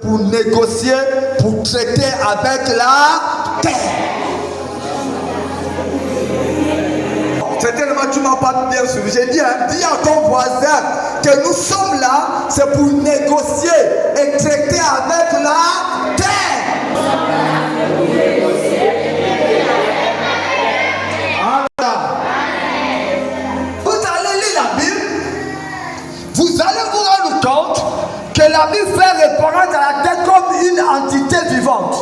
pour négocier, pour traiter avec la terre. Certainement, tu ne m'as pas bien suivi. J'ai dit, dis à ton voisin que nous sommes là, c'est pour négocier et traiter avec la terre. Vous allez lire la Bible, vous allez vous rendre compte que la Bible fait référence à la terre comme une entité vivante.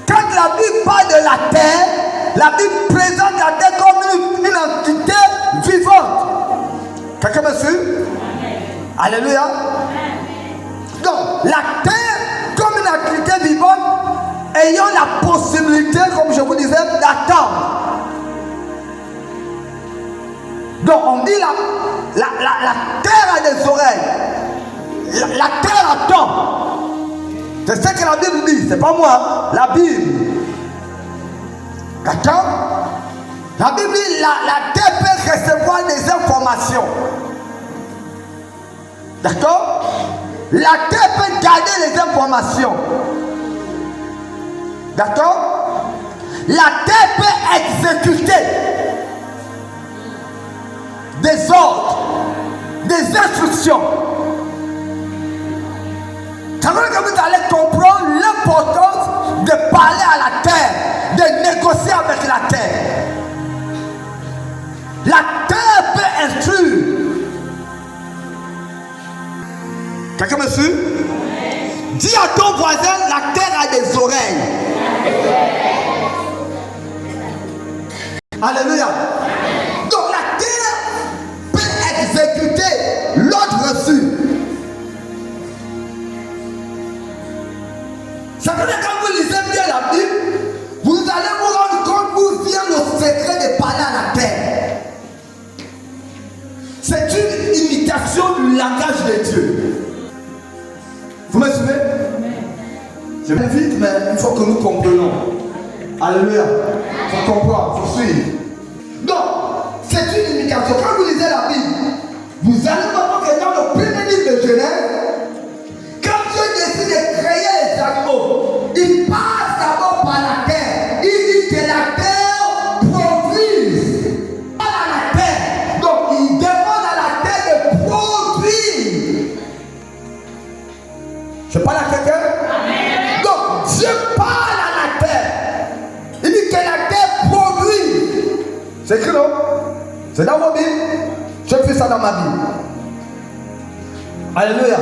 Quand la Bible parle de la terre, la Bible présente la terre comme une entité vivante. Quelqu'un me suit? Alléluia. Donc, la terre comme une entité vivante ayant la possibilité, comme je vous disais, d'attendre. Donc, on dit la terre a des oreilles. La terre attend. C'est ce que la Bible dit, c'est pas moi, la Bible. D'accord? La Bible dit la terre peut recevoir des informations. D'accord? La terre peut garder les informations. D'accord? La terre peut exécuter des ordres, des instructions. Ça veut dire que vous allez comprendre l'importance de parler à la terre, de négocier avec la terre. La terre peut instruire. Quelqu'un me suit? Dis à ton voisin, la terre a des oreilles. Alléluia. Donc la terre peut exécuter l'ordre reçu. Ça veut dire que quand vous lisez bien la Bible, vous allez vous rendre compte d'où vient le secret de parler à la terre. C'est une imitation du langage de Dieu. Vous me suivez? Je vais vite, mais il faut que nous comprenions. Alléluia. Il faut comprendre, il faut suivre. Donc, c'est une imitation. Quand vous lisez la Bible, vous allez voir que dans le premier livre de Genèse, quand Dieu décide de créer les animaux, il passe d'abord par la terre. Il dit que la terre produise. Pas à la terre. Donc, il demande à la terre de produire. Je parle à quelqu'un? Donc, Dieu parle à la terre. Il dit que la terre produit. C'est écrit, non? C'est dans vos Bibles. Je fais ça dans ma Bible. Alléluia.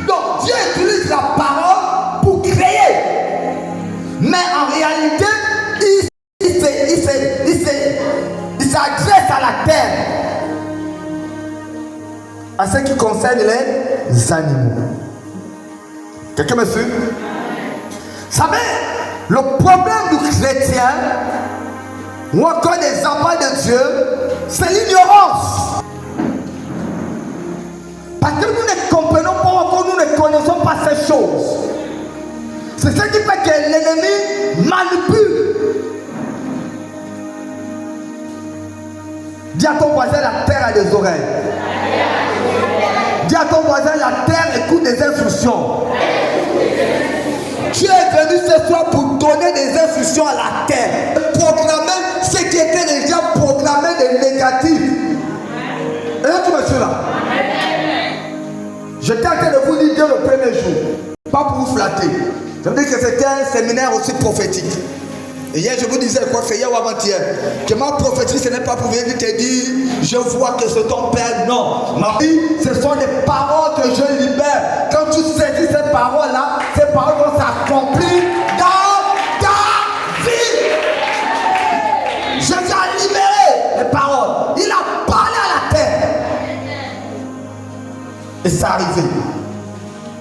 Donc, Dieu utilise la parole pour créer. Mais en réalité, il s'adresse à la terre. À ce qui concerne les animaux. Quelqu'un me suit? Vous savez, le problème du chrétien, ou encore des enfants de Dieu, c'est l'ignorance. Parce que nous ne comprenons pas encore, nous ne connaissons pas ces choses. C'est ce qui fait que l'ennemi manipule. Dis à ton voisin, la terre a des oreilles. Dis à ton voisin, la terre écoute des instructions. Tu es venu ce soir pour donner des instructions à la terre. Proclamer ce qui était déjà proclamé de négatif. Et là, tu me suis là. J'étais en train de vous dire le premier jour. Pas pour vous flatter. Je veux dire que c'était un séminaire aussi prophétique. Et hier, je vous disais quoi, c'est hier ou avant-hier, que ma prophétie, ce n'est pas pour venir te dire, je vois que c'est ton père. Non. Ma vie, ce sont des paroles que je libère. Quand tu saisis ces paroles-là, ces paroles vont s'accomplir dans ta vie. Je t'ai libéré les paroles. Il a parlé à la terre. Et c'est arrivé.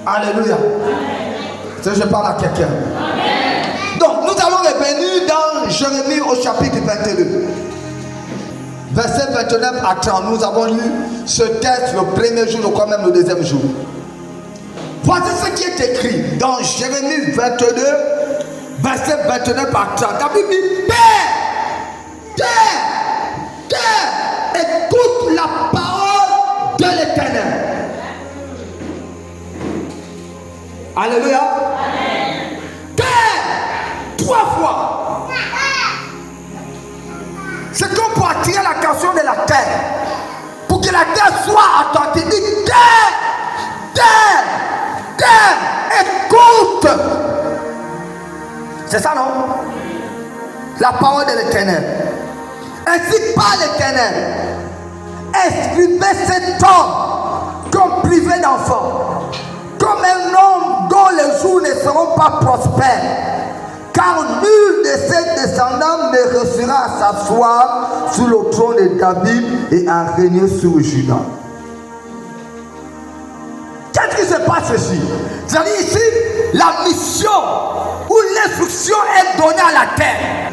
Alléluia. Je parle à quelqu'un. Donc, nous allons revenir dans Jérémie au chapitre 22. Verset 29 à 30. Nous avons lu ce texte le premier jour, ou quand même le deuxième jour. Voici ce qui est écrit dans Jérémie 22, verset 29 à 30. La Bible dit, terre, écoute la parole de l'Éternel. Alléluia. Amen. Terre, 3 fois. C'est comme pour attirer l'attention de la terre. Pour que la terre soit attentive. Dit terre, terre, terre, écoute. C'est ça, non? La parole de l'Éternel. Ainsi parle l'Éternel. Inscrivez cet homme comme privé d'enfant, comme un homme dont les jours ne seront pas prospères, car nul de ses descendants ne réussira à s'asseoir sur le trône de David et à régner sur Juda. Qu'est-ce qui se passe ici? C'est-à-dire ici, la mission ou l'instruction est donnée à la terre.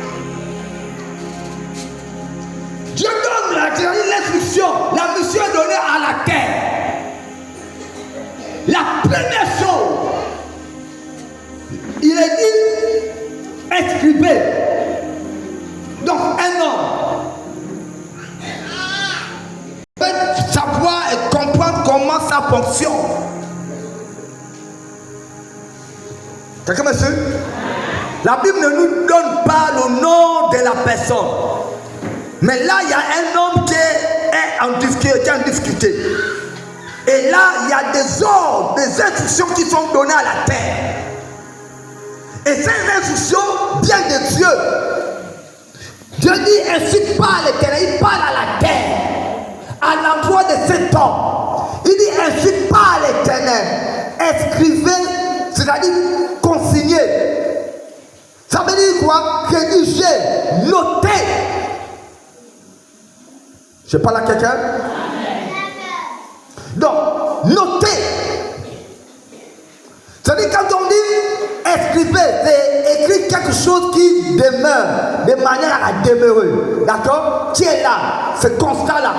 Dieu donne l'instruction, la mission est donnée à la terre. La première chose, il est dit, inscrivez. Donc un homme peut savoir et comprendre comment ça fonctionne. Quelqu'un me suit? La Bible ne nous donne pas le nom de la personne. Mais là, il y a un homme qui est en difficulté. Et là, il y a des ordres, des instructions qui sont données à la terre. Et ces instructions viennent de Dieu. Dieu dit, ainsi parle l'Éternel, il parle à la terre, à l'endroit de cet homme. Il dit, ainsi parle l'Éternel. Inscrivez, c'est-à-dire consigner. Ça veut dire quoi? Rédiger, noter. Je parle à quelqu'un? Donc, notez. C'est-à-dire quand on dit inscrivez, c'est écrire quelque chose qui demeure, de manière à demeurer. D'accord? Qui est là? Ce constat-là.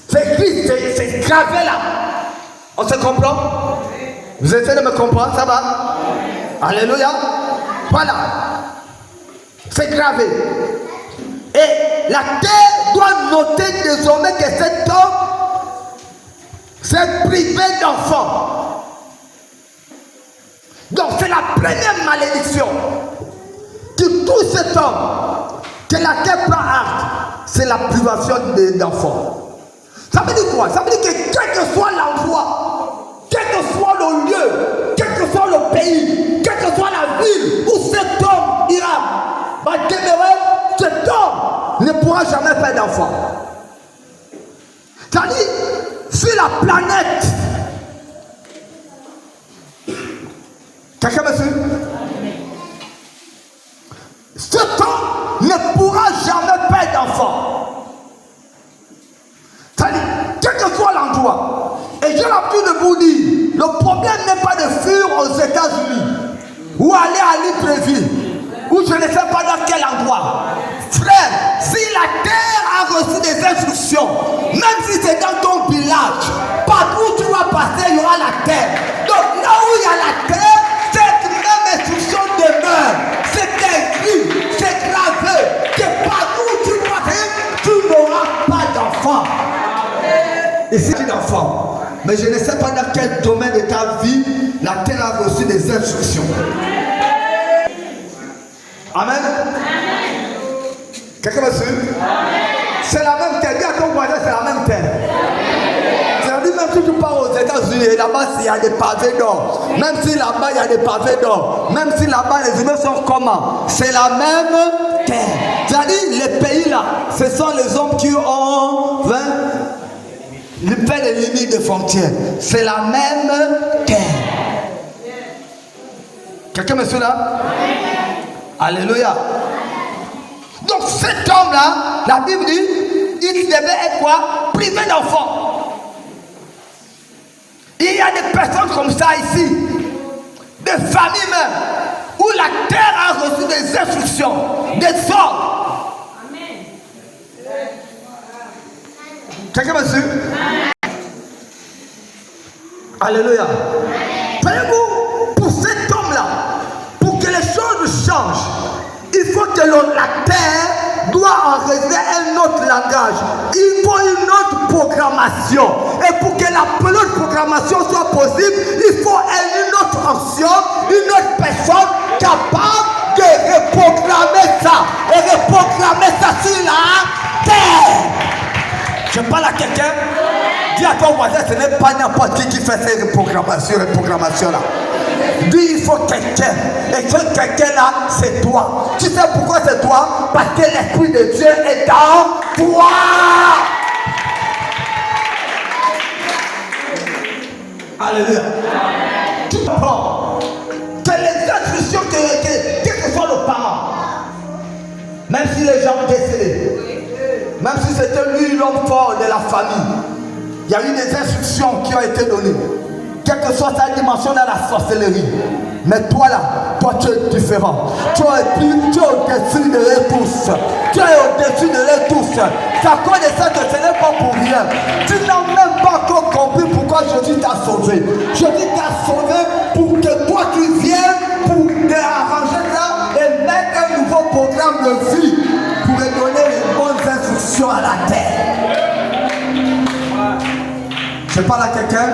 C'est écrit, c'est gravé là. On se comprend? Vous essayez de me comprendre? Ça va? Alléluia. Voilà. C'est gravé. Et la terre doit noter désormais que cet homme s'est privé d'enfants. Donc c'est la première malédiction qui touche cet homme, que la terre prend acte, c'est la privation d'enfants. Ça veut dire quoi? Ça veut dire que quel que soit l'endroit, quel que soit le lieu, quel que soit le pays, quelle que soit la ville où cet homme ira, va demeurer, cet homme ne pourra jamais faire d'enfant. C'est-à-dire, sur la planète, quelqu'un me suit? Cet homme ne pourra jamais faire d'enfant. C'est-à-dire, quel que soit l'endroit, et j'ai l'habitude de vous dire, le problème n'est pas de fuir aux États-Unis ou aller à Libreville, ou je ne sais pas dans quel endroit. Frère, si la terre a reçu des instructions, même si c'est dans ton village, partout où tu vas passer, il y aura la terre. Donc là où il y a la terre, cette même instruction demeure. C'est écrit, c'est gravé, que partout où tu passes, tu n'auras pas d'enfant. Et c'est un enfant. Mais je ne sais pas dans quel domaine de ta vie, la terre a reçu des instructions. Amen. Quelqu'un me suit? C'est la même terre. Dis à ton voisin, c'est la même terre. C'est-à-dire, même si tu pars aux États-Unis, là-bas, il y a des pavés d'or. Même si là-bas, il y a des pavés d'or. Même si là-bas, les humains sont comment? C'est la même terre. C'est-à-dire, les pays là, ce sont les hommes qui ont fait les limites de frontières. C'est la même terre. Quelqu'un me suit là? Alléluia. Donc cet homme-là, la Bible dit, il devait être quoi? Privé d'enfants. Il y a des personnes comme ça ici, des familles même, où la terre a reçu des instructions, des ordres. Amen. Quelqu'un me suit? Alléluia. Voyez-vous, pour cet homme-là, pour que les choses changent, il faut que la terre doit enregistrer un autre langage. Il faut une autre programmation. Et pour que la l'autre programmation soit possible, il faut une autre action, une autre personne capable de reprogrammer ça. Et reprogrammer ça sur la terre. Je parle à quelqu'un. Dis à ton voisin, ce n'est pas n'importe qui fait ces reprogrammations-là. Dis, il faut quelqu'un. Et ce quelqu'un-là, c'est toi. Tu sais pourquoi c'est toi? Parce que l'Esprit de Dieu est dans toi. Alléluia. Tu comprends que les instructions que soit le parent, même si les gens ont décédé, même si c'était lui l'homme fort de la famille, il y a eu des instructions qui ont été données, quelle que soit sa dimension dans la sorcellerie. Mais toi là, toi tu es différent. Tu es au-dessus de eux tous. Tu es au-dessus de eux tous. Ta connaissance de ce n'est pas pour rien. Tu n'as même pas encore compris pourquoi Jésus t'a sauvé. Jésus t'a sauvé pour que toi tu viennes pour te arranger là et mettre un nouveau programme de vie pour donner les bonnes instructions à la terre. Je parle à quelqu'un.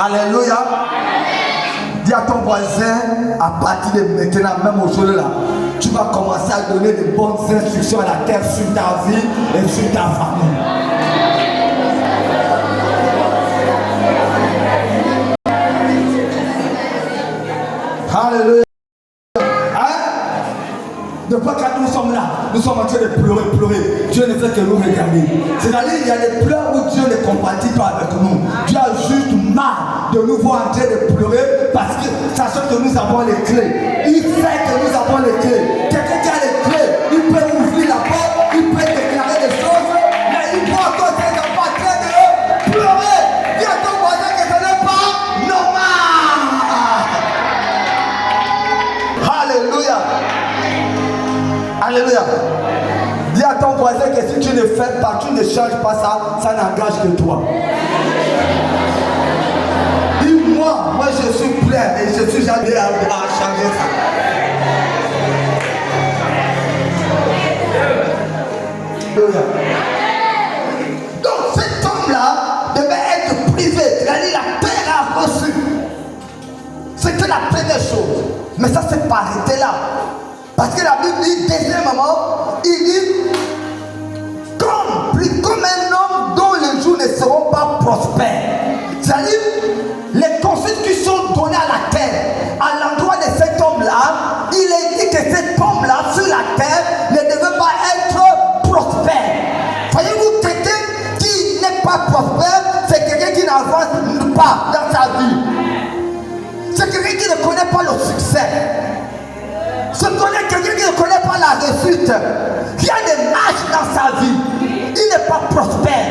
Alléluia. Dis à ton voisin, à partir de maintenant, même aujourd'hui là, tu vas commencer à donner de bonnes instructions à la terre sur ta vie et sur ta famille. Alléluia. Depuis quand nous sommes là, nous sommes en train de pleurer. Dieu ne fait que nous regarder. C'est-à-dire qu'il y a des pleurs où Dieu ne compatit pas avec nous. Dieu a juste marre de nous voir en train de pleurer parce que, sachant que nous avons les clés. Il sait que nous avons les clés. Quelqu'un qui a les clés, il peut ouvrir la porte, il peut déclarer des choses, mais il peut encore être en train de pleurer. Dis à ton voisin que ce n'est pas normal. Alléluia. Alléluia. Dis à ton voisin que si tu ne fais pas, tu ne changes pas ça, ça n'engage que toi. Dis-moi, je suis prêt et je suis jamais à changer ça. Alléluia. Donc cet homme-là devait être privé, c'est-à-dire la terre a reçu. C'était la première chose. Mais ça s'est pas arrêté là. Parce que la Bible dit, deuxièmement, il dit, comme un homme dont les jours ne seront pas prospères. C'est-à-dire, les consignes qui sont données à la terre, à l'endroit de cet homme-là, il est dit que cet homme-là, sur la terre, ne devait pas être prospère. Voyez-vous, quelqu'un qui n'est pas prospère, c'est quelqu'un qui n'avance pas dans sa vie. C'est quelqu'un qui ne connaît pas le succès. C'est quelqu'un qui ne connaît pas la réussite. Rien ne marche dans sa vie. Il n'est pas prospère.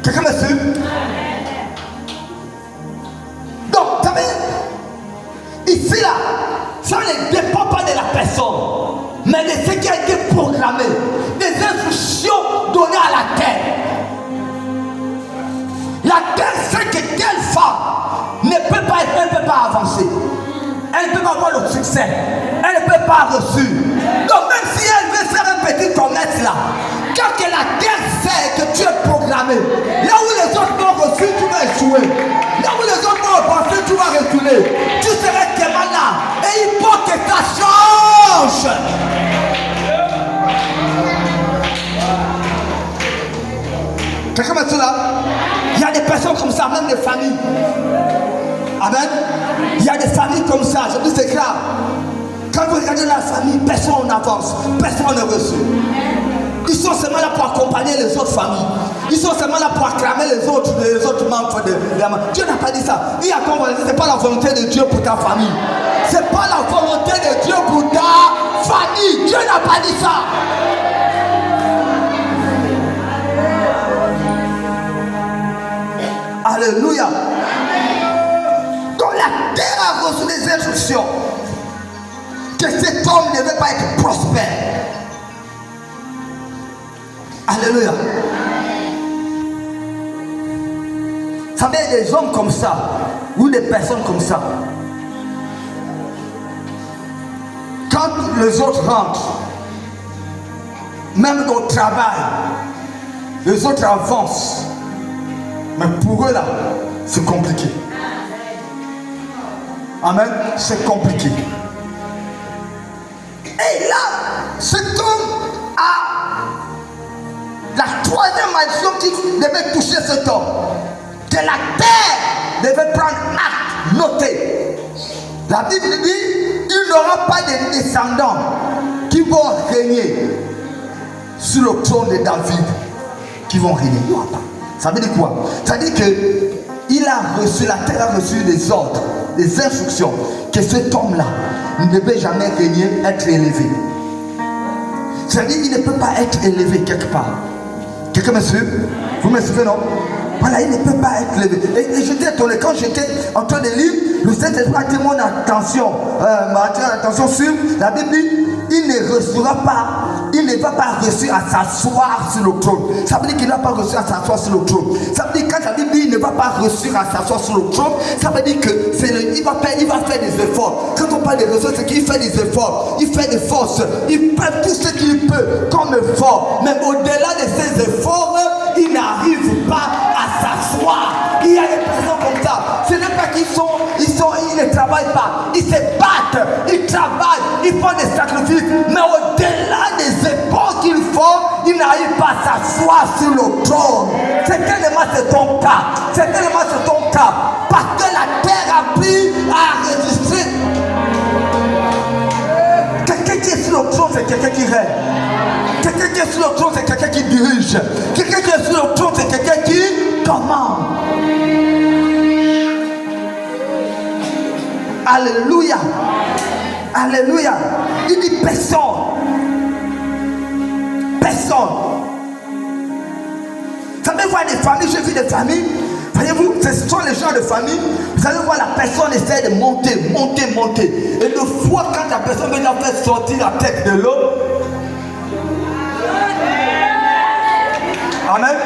Quelqu'un me suit? Donc, vous savez, ici là, ça ne dépend pas de la personne, mais de ce qui a été programmé, des instructions données à la terre. La terre sait que telle femme ne peut pas être, elle ne peut pas avancer. Elle ne peut pas avoir le succès. Elle ne peut pas reçu. Donc même si elle veut faire un petit commerce là, quand que la terre sait que tu es programmé, là où les autres vont reçu, tu vas échouer. Là où les autres vont avancer, tu vas reculer. Tu serais tellement là. Et il faut que ça change. Quelqu'un m'a dit là? Il y a des personnes comme ça, même des familles. Amen. Il y a des familles comme ça, je dis c'est grave. Quand vous regardez la famille, personne n'avance, personne ne reçu. Ils sont seulement là pour accompagner les autres familles. Ils sont seulement là pour acclamer les autres membres de la famille. Dieu n'a pas dit ça. Il a compris, ce n'est pas la volonté de Dieu pour ta famille. Ce n'est pas la volonté de Dieu pour ta famille. Dieu n'a pas dit ça. Alléluia. Donc la terre a reçu des instructions que cet homme ne devait pas être prospère. Alléluia. Vous savez, des hommes comme ça, ou des personnes comme ça, les autres rentrent, même au travail, les autres avancent. Mais pour eux là, c'est compliqué. Amen, c'est compliqué. Et là, cet homme a la troisième malédiction qui devait toucher cet homme. Que la terre devait prendre acte, noter. La Bible dit, il n'aura pas de descendants qui vont régner sur le trône de David. Qui vont régner. Il n'y aura pas. Ça veut dire quoi? Ça veut dire que la terre a reçu des ordres, des instructions, que cet homme-là ne devait jamais régner, être élevé. Ça veut dire qu'il ne peut pas être élevé quelque part. Quelqu'un me suit? Vous me suivez, non? Voilà, il ne peut pas être élevé. Et j'étais étonné quand j'étais en train de lire, le Saint-Esprit a attiré mon attention, sur la Bible dit, il ne va pas réussir à s'asseoir sur le trône. Ça veut dire qu'il ne va pas réussir à s'asseoir sur le trône. Ça veut dire que quand la Bible dit il ne va pas réussir à s'asseoir sur le trône, ça veut dire que il va faire des efforts. Quand on parle de ressources, c'est qu'il fait des efforts, il fait des forces, il fait tout ce qu'il peut comme effort. Mais au-delà de ces efforts, il n'arrive pas à s'asseoir. Il y a des personnes comme ça. Ce n'est pas ils ne travaillent pas. Ils se battent, ils travaillent, ils font des sacrifices. Mais au-delà des efforts qu'ils font, ils n'arrivent pas à s'asseoir sur le trône. Certainement c'est ton cas. Certainement c'est ton cas. Parce que la terre a pris à résister. Quelqu'un qui est sur le trône, c'est quelqu'un qui règne. Quelqu'un qui est sur le trône, c'est quelqu'un qui dirige. Quelqu'un qui est sur le trône, c'est quelqu'un qui commande. Alléluia. Alléluia. Il dit personne. Personne. Vous savez voir des familles, j'ai vu des familles. Voyez-vous, ce sont les gens de famille. Vous allez voir la personne essaie de monter. Et de fois quand la personne vient faire sortir la tête de l'eau. Amen.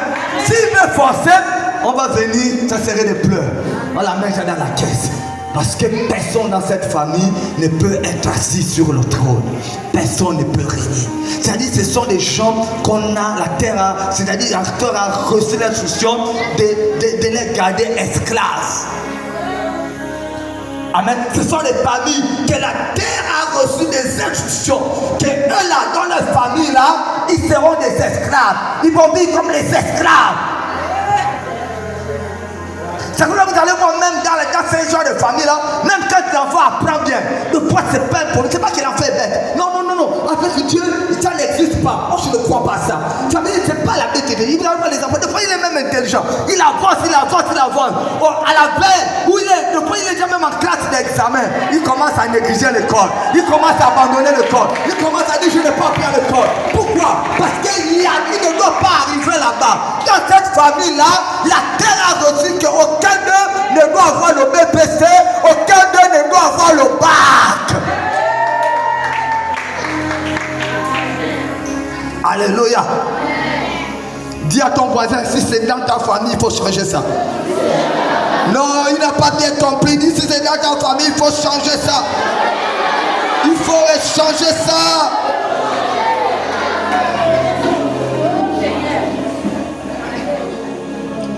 S'il veut forcer, on va venir, ça serait des pleurs. On la met dans la caisse. Parce que personne dans cette famille ne peut être assis sur le trône. Personne ne peut régner. C'est-à-dire ce sont des gens qu'on a, la terre a, c'est-à-dire la terre a reçu l'instruction de les garder esclaves. Amen. Ce sont des familles que la terre a reçu des instructions. Que eux là, dans leur famille là, ils seront des esclaves. Ils vont vivre comme les esclaves. C'est que là vous allez voir même dans ces genres de famille là, même quand l'enfant apprend bien, le poids c'est pas pour lui, c'est pas qu'il en fait bête. Non. En fait Dieu, ça n'existe pas. Moi je ne crois pas ça. Ça veut dire que c'est pas la bête de Dieu. Il va voir les enfants, des fois il est même intelligent. Il avance. Oh, à la veille où il est, depuis il est déjà même en classe d'examen, il commence à négliger l'école. Il commence à abandonner l'école. Il commence à dire je n'ai pas appris à l'école. Pourquoi? Parce qu'il ne doit pas arriver là-bas. Dans cette famille là, la terre a reçu qu'aucun d'eux ne doit avoir le BPC, aucun d'eux ne doit avoir le bac. Alléluia. Dis à ton voisin, si c'est dans ta famille, il faut changer ça. Non, il n'a pas bien compris. Dis si c'est dans ta famille, il faut changer ça. Il faut changer ça.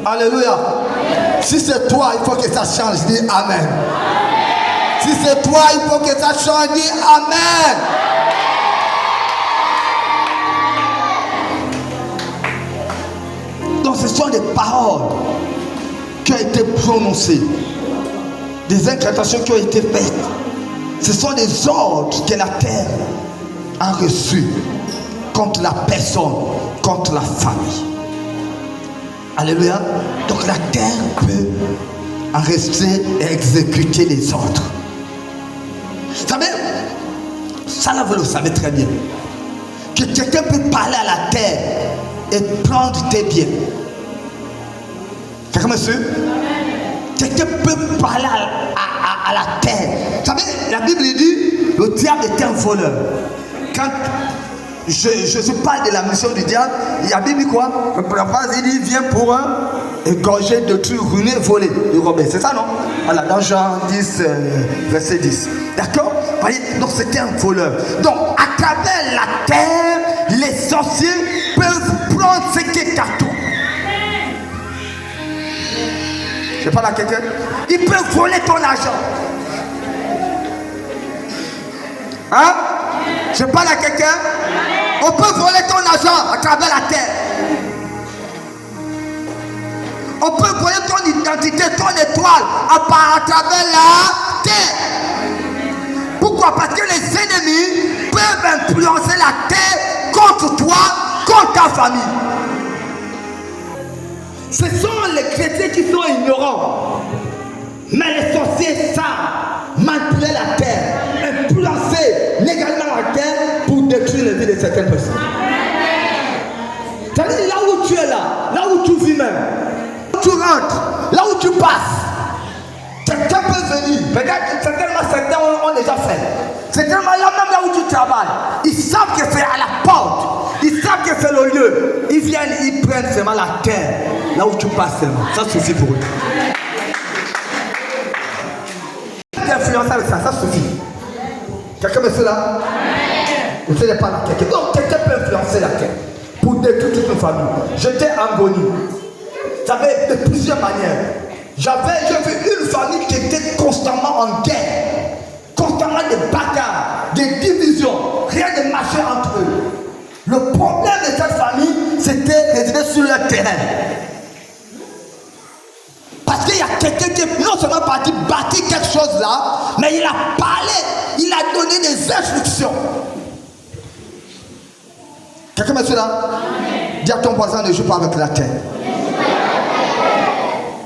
Alléluia. Si c'est toi, il faut que ça change. Dis Amen. Si c'est toi, il faut que ça change. Dis Amen. Donc ce sont des paroles qui ont été prononcées, des incantations qui ont été faites. Ce sont des ordres que la terre a reçus contre la personne, contre la famille. Alléluia. Donc la terre peut enregistrer et exécuter les ordres. Vous savez, ça là vous le savez très bien. Que quelqu'un peut parler à la terre et prendre tes biens. Quelqu'un me suit? Quelqu'un peut parler à la terre. Vous savez, la Bible dit, le diable est un voleur. Quand je parle de la mission du diable, la Bible dit quoi? La phrase il dit, il vient pour égorger, détruire, ruiner, voler, rober. C'est ça, non? Voilà, dans Jean 10, verset 10. D'accord? Donc c'était un voleur. Donc, travers la terre, les sorciers peuvent prendre ce qui est à toi. Je parle à quelqu'un. Ils peuvent voler ton argent. Hein? Je parle à quelqu'un. On peut voler ton argent à travers la terre. On peut voler ton identité, ton étoile à travers la terre. Pourquoi? Parce que les ennemis peuvent influencer la terre contre toi, contre ta famille. Ce sont les chrétiens qui sont ignorants. Mais les sorciers savent manipuler la terre, influencer légalement la terre pour détruire la vie de certaines personnes. C'est-à-dire là où tu es là où tu vis même, là où tu rentres, là où tu passes, quelqu'un peut venir. Peut-être certains ont déjà fait. Certainement là même là où tu travailles, ils savent que c'est à la porte. Ils savent que c'est le lieu. Ils viennent, ils prennent seulement la terre. Là où tu passes seulement. Ça suffit pour eux. T'influencer avec ça, ça suffit. Quelqu'un me fait là? Vous ne savez pas la terre. Donc quelqu'un peut influencer la terre pour détruire toute une famille. J'étais en Goni. J'avais de plusieurs manières. J'ai vu une famille qui était constamment en guerre. Constamment des bagarres, des divisions. Rien ne marchait entre eux. Le problème de cette famille, c'était résidé sur le terrain. Parce qu'il y a quelqu'un qui est non seulement parti bâtir quelque chose là, mais il a parlé, il a donné des instructions. Quelqu'un me suit là? Dis à ton voisin, ne joue pas avec la terre.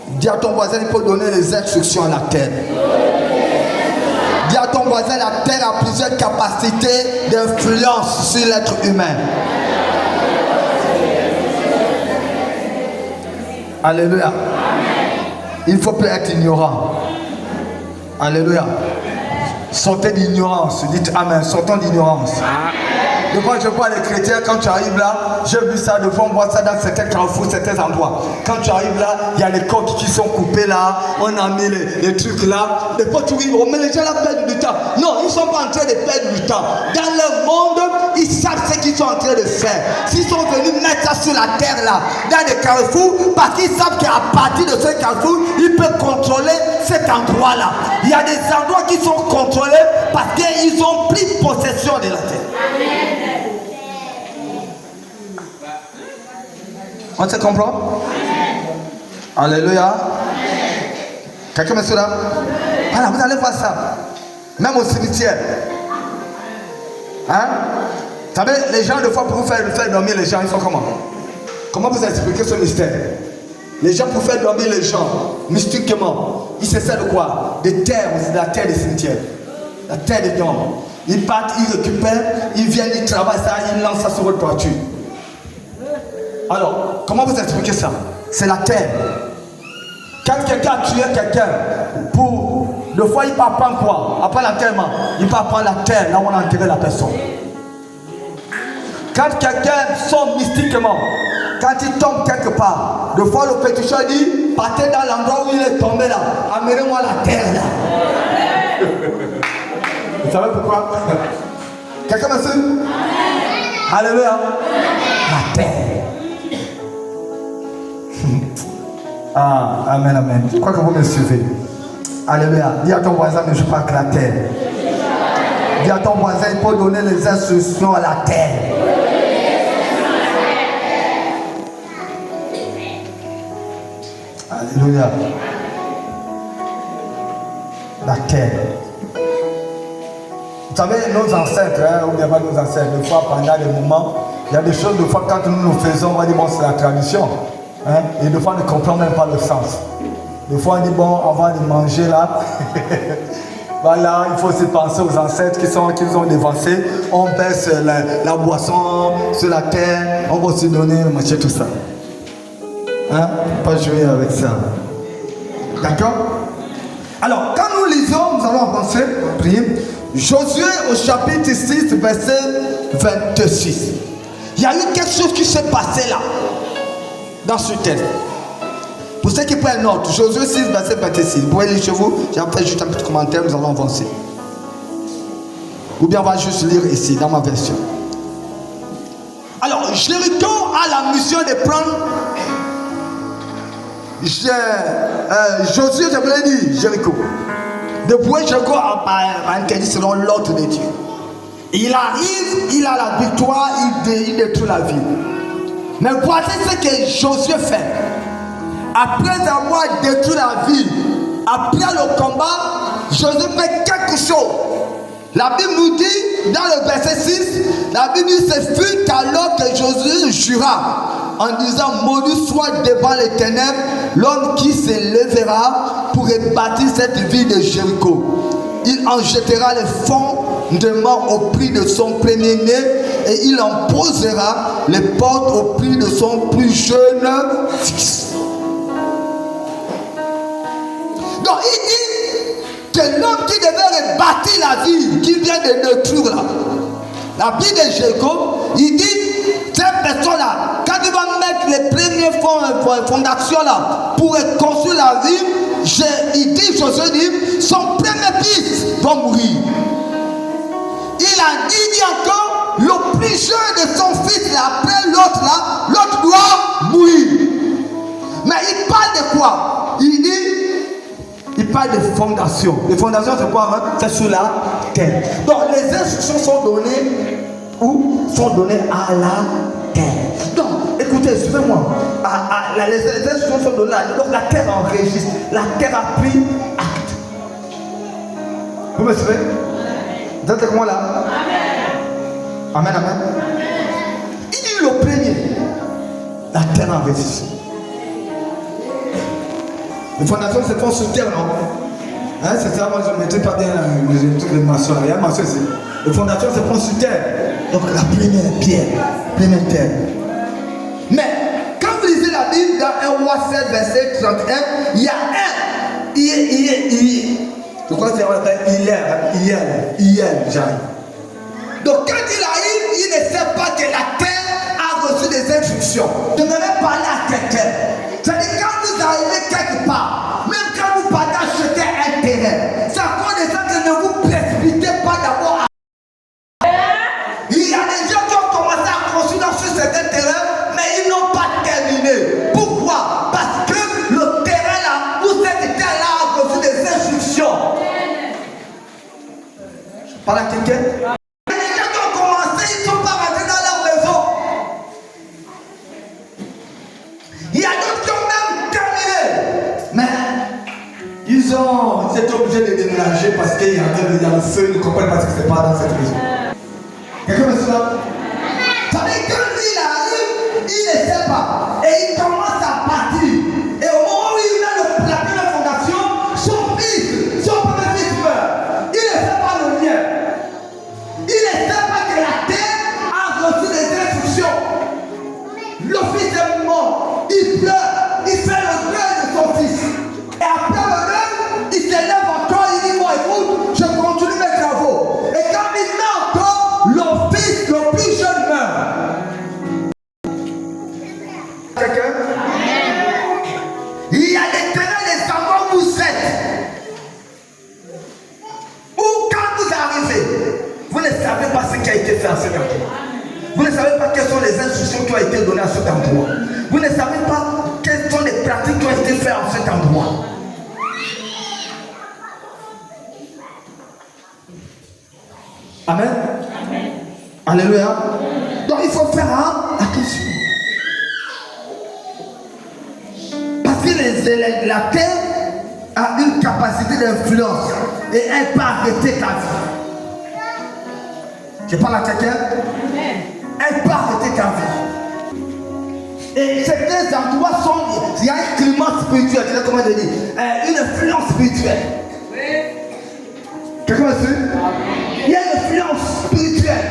Dis à ton voisin, il faut donner les instructions à la terre. Dis à ton voisin, la terre a plusieurs capacités d'influence sur l'être humain. Alléluia. Il ne faut plus être ignorant. Alléluia. Sortez d'ignorance. Dites Amen. Sortons d'ignorance. Des fois, je vois les chrétiens, quand tu arrives là, j'ai vu ça, des fois, on voit ça dans certains carrefours, certains endroits. Quand tu arrives là, il y a les côtes qui sont coupées là, on a mis les trucs là. Des fois, tu dis, mais les gens là perdent du temps. Non, ils ne sont pas en train de perdre du temps. Dans le monde, ils savent ce qu'ils sont en train de faire. S'ils sont venus mettre ça sur la terre là, dans les carrefours, parce qu'ils savent qu'à partir de ce carrefour, ils peuvent contrôler cet endroit là. Il y a des endroits qui sont contrôlés parce qu'ils ont pris possession de la terre. On se comprend? Alléluia. Quelqu'un me suit là? Voilà, vous allez voir ça. Même au cimetière. Hein? Vous savez, les gens, des fois, pour vous faire dormir les gens, ils sont comment? Comment vous expliquez ce mystère? Les gens, pour faire dormir les gens, mystiquement, ils se servent de quoi? De terre, c'est la terre des cimetières. La terre des tombes. Ils partent, ils récupèrent, ils viennent, ils travaillent ça, ils lancent ça sur votre toiture. Alors, comment vous expliquez ça? C'est la terre. Quand quelqu'un a tué quelqu'un, deux fois il part prendre quoi? Après l'enterrement, il part prendre la terre, là où on a enterré la personne. Quand quelqu'un sort mystiquement, quand il tombe quelque part, deux fois le péticheur dit, partez dans l'endroit où il est tombé là, amenez-moi la terre là. Vous savez pourquoi? Quelqu'un me suit? Alléluia. La terre. Ah, amen, amen. Je crois que vous me suivez. Alléluia. Dis à ton voisin, mais je parle que la terre. Dis à ton voisin, il faut donner les instructions à la terre. Alléluia. La terre. Vous savez, nos ancêtres, ou bien pas nos ancêtres, des fois pendant des moments, il y a des choses, des fois quand nous faisons, on va dire bon, c'est la tradition. Hein? Et des fois on ne comprend même pas le sens. Des fois on dit bon, on va les manger là. Voilà, il faut aussi penser aux ancêtres qui nous ont dévancés. On baisse la boisson sur la terre, on va aussi donner, manger tout ça. Hein? Pas jouer avec ça. D'accord? Alors, quand nous lisons, nous allons avancer, prier. Josué au chapitre 6, verset 26. Il y a eu quelque chose qui s'est passé là, dans ce texte. Pour ceux qui prennent note, Josué 6, verset 26. Vous pouvez lire chez vous, j'ai fait juste un petit commentaire, nous allons avancer. Ou bien on va juste lire ici dans ma version. Alors, Jéricho a la mission de prendre. Josué, je vous l'ai dit, Jéricho. De pouvoir Jéricho a interdit selon l'ordre de Dieu. Il arrive, il a la victoire, il détruit la ville. Mais voici ce que Josué fait. Après avoir détruit la ville, après le combat, Josué fait quelque chose. La Bible nous dit, dans le verset 6, la Bible dit, ce fut alors que Josué jura, en disant, maudit soit devant les ténèbres l'homme qui se lèvera pour rebâtir cette ville de Jéricho. Il en jettera les fondements au prix de son premier-né et il en posera les portes au prix de son plus jeune fils. Donc il dit que l'homme qui devait rebâtir la ville, qui vient de détruire la ville de Jéricho, il dit, cette personne-là, quand il va mettre les premières fondations là pour construire la ville, il dit, Josué dit, son premier fils va mourir. Il a dit encore, le plus jeune de son fils, là, après l'autre là, l'autre doit mourir. Mais il parle de quoi? Il parle de fondation. Les fondations, c'est quoi? Hein? C'est sur la terre. Donc les instructions sont données où? Sont données à la terre. Donc, écoutez, suivez-moi. Les instructions sont données à la terre. Donc la terre enregistre. La terre a pris acte. Vous me suivez? Vous êtes avec moi là? Amen, amen. Il dit le premier. La terre enregistre. Les fondations se font sur terre, non? Hein, c'est ça, moi je ne maîtrise pas bien les maçons. Il y a un maçon ici. Les fondations se font sur terre. Donc la première pierre, première terre. Mais quand vous lisez la Bible dans 1 Roi 7, verset 31, il y a je crois que c'est hier, j'arrive. Donc quand il arrive, il ne sait pas que la terre a reçu des instructions. Je n'avais parlé à quelqu'un. C'est-à-dire quand vous arrivez quelque part, même quand vous partez acheter un terrain, c'est à cause de ça que ne vous précipitez pas d'abord à... Il y a des gens qui ont commencé à construire sur certains terrains, mais ils n'ont pas terminé. Pourquoi? Parce que le terrain là, où cette terre-là a reçu des instructions. Je parle à quelqu'un? Les gens qui ont commencé, ils ne sont pas rentrés dans leur maison. Il y a d'autres qui ont même terminé. Mais ils étaient obligés de déménager parce qu'il y a le feu, ils ne comprennent pas ce qui se passe dans cette maison. Quelqu'un me suit là? Ça veut dire que lui, il arrive, il ne sait pas. Et il commence à partir. Et au moment où il met la première fondation, son fils, son premier fils meurt. Il ne sait pas le lien. Il ne sait pas que la terre a reçu des instructions. Le fils est mort. Il pleure. Il fait le deuil de son fils. Et après le deuil, il se lève encore. Il dit, moi, écoute, je continue mes travaux. Et quand il met encore, le fils le plus jeune meurt. Quelqu'un? Il y a des terrains des enfants où vous êtes. Ou quand vous arrivez, vous ne savez pas ce qui a été fait à cet endroit. Vous ne savez pas quelles sont les instructions qui ont été données à cet endroit. Vous ne savez pas quelles sont les pratiques qui ont été faites à cet endroit. Amen. Amen. Alléluia. Donc il faut faire attention. Parce que la terre a une capacité d'influence et elle peut arrêter ta vie. Je parle à quelqu'un? Elle peut arrêter ta vie. Et certains endroits il y a un climat spirituel, comment je dis, une influence spirituelle. Quelqu'un me suit? Il y a une influence spirituelle.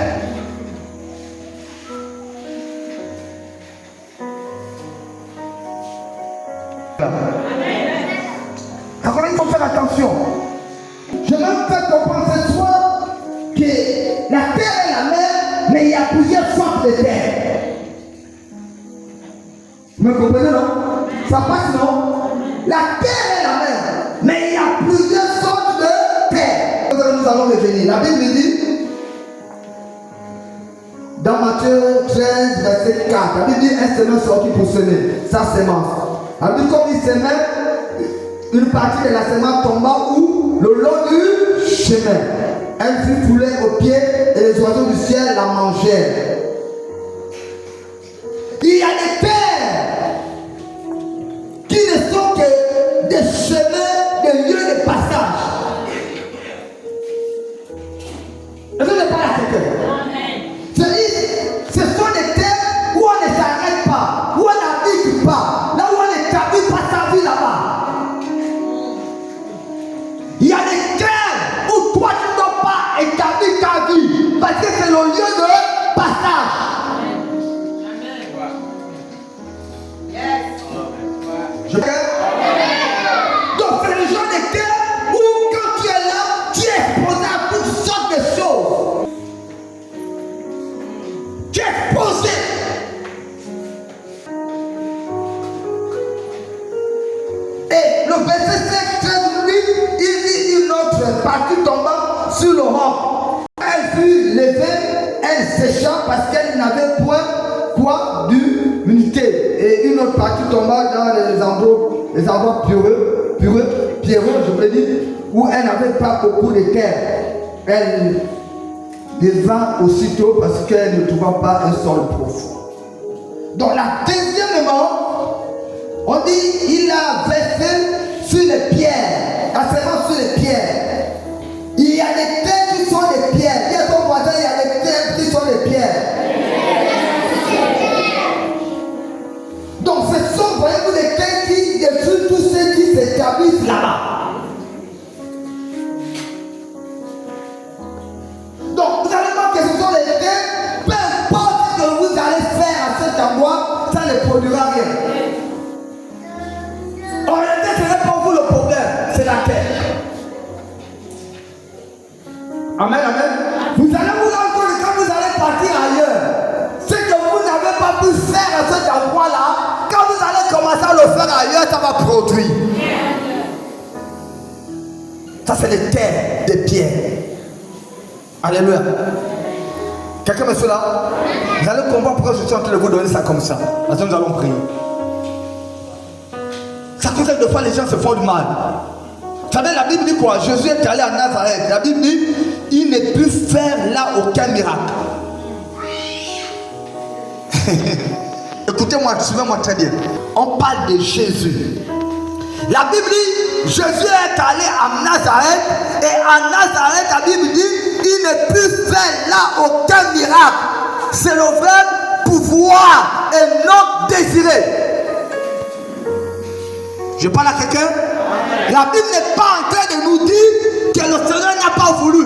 Alors il faut faire attention. Je vais me faire comprendre ce soir que la terre est la mer, mais il y a plusieurs sortes de terre. Vous me comprenez, non? Ça passe, non? La terre est la mer, mais il y a plusieurs sortes de terre. Nous allons revenir. La Bible dit verset 4. La Bible dit un semeur sorti pour semer sa semence. La Bible dit comme il semait, une partie de la semence tomba où le long du chemin. Elle fut foulée aux pieds et les oiseaux du ciel la mangèrent. Il y a des terres qui ne sont que des chemins, des lieux de passage. Est-ce que je parle à quelqu'un? Ce sont des terres où on ne s'arrête pas, où on n'habite pas, là où on n'établit pas sa vie là-bas. Il y a des terres où toi tu ne dois pas établir ta vie parce que c'est le lieu de passage. Donc c'est le genre de terre où quand tu es là, tu es exposé à toutes sortes de choses. Tu es exposé. Et le verset 5, 13, lui, il dit une autre partie tombant sur le roc. Elle fut levée, elle sécha parce qu'elle n'avait point quoi d'humidité. Et une autre partie tomba dans les endroits pierreux, je veux dire, où elle n'avait pas beaucoup de terre. Elle devint aussitôt parce qu'elle ne trouva pas un sol profond. Donc la deuxièmement, on dit il a versé sur les pierres, la semence sur les pierres. Il y a des terres qui sont des pierres. Il y a ton voisin, il y a des terres qui sont des pierres. Donc ce sont, voyez-vous, des terres qui détruisent tous ceux qui s'établissent là-bas. Donc vous allez voir que ce sont des terres, peu importe ce que vous allez faire à cet endroit, ça ne produira rien. En réalité, ce n'est pas vous le problème, c'est la terre. Amen, amen. Vous allez vous rendre compte que quand vous allez partir ailleurs, ce que vous n'avez pas pu faire à cet endroit-là, quand vous allez commencer à le faire ailleurs, ça va produire. Ça, c'est les terres des pierres. Alléluia. Quelqu'un me suit là? Vous allez comprendre pourquoi je suis en train de vous donner ça comme ça. Maintenant, nous allons prier. Ça concerne de fois les gens se font du mal. Vous savez, la Bible dit quoi? Jésus est allé à Nazareth. La Bible dit il ne peut faire là aucun miracle. Écoutez-moi, suivez-moi très bien. On parle de Jésus. La Bible dit Jésus est allé à Nazareth. Et à Nazareth, la Bible dit il ne peut faire là aucun miracle. C'est le vrai pouvoir et non désiré. Je parle à quelqu'un? La Bible n'est pas en train de nous dire que le Seigneur n'a pas voulu.